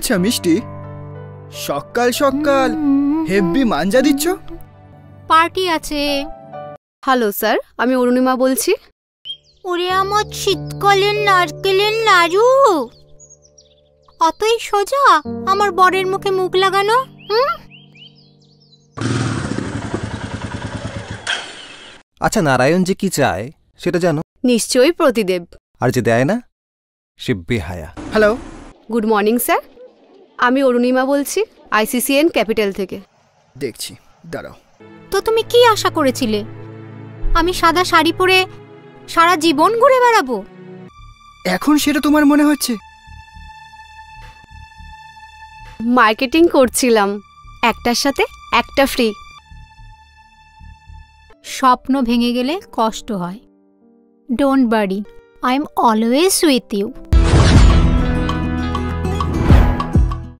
আচ্ছা মিষ্টি, সকাল সকাল হেভি মাঞ্জা দিচ্ছ? পার্টি আছে। হ্যালো স্যার, আমি অরুণিমা বলছি। ওরে আমার শীতকালীন নারকেলের নাড়ু, অতই সোজা আমার বরের মুখে মুখ লাগানো। আচ্ছা নারায়ণ যে কি চায় সেটা জানো? নিশ্চয়ই প্রতিদেব। আর যে দেয় না সে বেহায়া। হ্যালো, গুড মর্নিং স্যার, আমি অরুণিমা বলছি ICCN ক্যাপিটাল থেকে। দেখছি, দাঁড়াও। তো তুমি কি আশা করেছিলে আমি সাদা শাড়ি পরে সারা জীবন ঘুরে বেড়াবো? এখন সেটা তোমার মনে হচ্ছে? মার্কেটিং করছিলাম, একটার সাথে একটা ফ্রি। স্বপ্ন ভেঙে গেলে কষ্ট হয়। Don't worry, I am always with you.